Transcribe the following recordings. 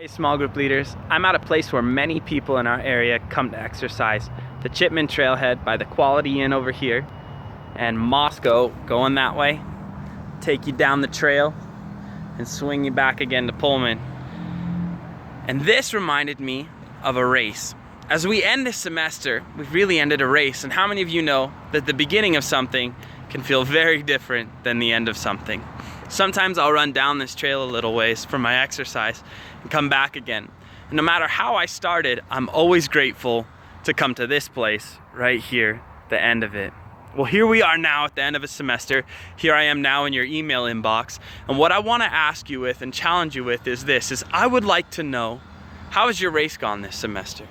Hey small group leaders, I'm at a place where many people in our area come to exercise. The Chipman Trailhead by the Quality Inn over here, and Moscow going that way. Take you down the trail and swing you back again to Pullman. And this reminded me of a race. As we end this semester, we've really ended a race. And how many of you know that the beginning of something can feel very different than the end of something? Sometimes I'll run down this trail a little ways for my exercise and come back again. And no matter how I started, I'm always grateful to come to this place right here, the end of it. Well, here we are now at the end of a semester. Here I am now in your email inbox. And what I want to ask you with and challenge you with is this, I would like to know, how has your race gone this semester?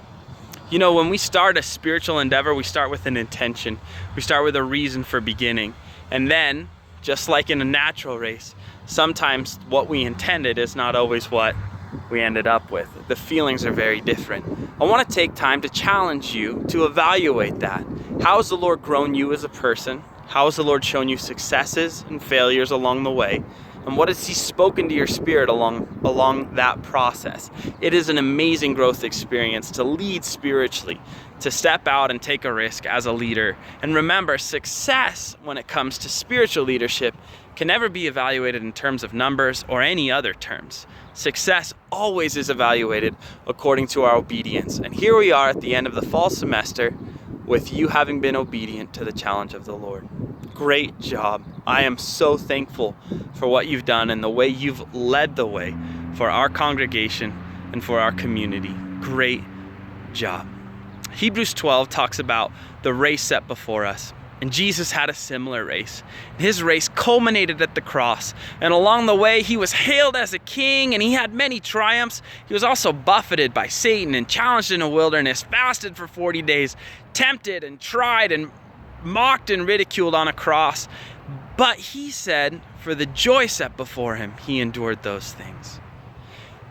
You know, when we start a spiritual endeavor, we start with an intention. We start with a reason for beginning. And then, just like in a natural race, sometimes what we intended is not always what we ended up with. The feelings are very different. I want to take time to challenge you to evaluate that. How has the Lord grown you as a person? How has the Lord shown you successes and failures along the way? And what has He spoken to your spirit along that process? It is an amazing growth experience to lead spiritually, to step out and take a risk as a leader. And remember, success when it comes to spiritual leadership can never be evaluated in terms of numbers or any other terms. Success always is evaluated according to our obedience. And here we are at the end of the fall semester with you having been obedient to the challenge of the Lord. Great job. I am so thankful for what you've done and the way you've led the way for our congregation and for our community. Great job. Hebrews 12 talks about the race set before us. And Jesus had a similar race. His race culminated at the cross. And along the way, He was hailed as a king and He had many triumphs. He was also buffeted by Satan and challenged in a wilderness, fasted for 40 days, tempted and tried and mocked and ridiculed on a cross. But He said, for the joy set before Him, He endured those things.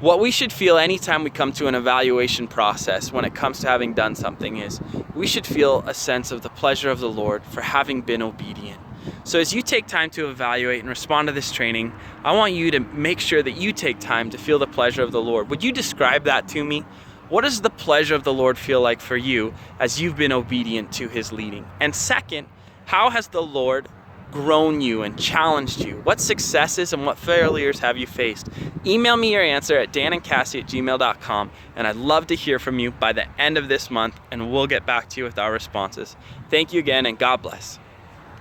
What we should feel anytime we come to an evaluation process when it comes to having done something is we should feel a sense of the pleasure of the Lord for having been obedient. So as you take time to evaluate and respond to this training, I want you to make sure that you take time to feel the pleasure of the Lord. Would you describe that to me? What does the pleasure of the Lord feel like for you as you've been obedient to His leading? And second, how has the Lord grown you and challenged you? What successes and what failures have you faced? Email me your answer at danandcassie@gmail.com, and I'd love to hear from you by the end of this month, and we'll get back to you with our responses. Thank you again, and God bless.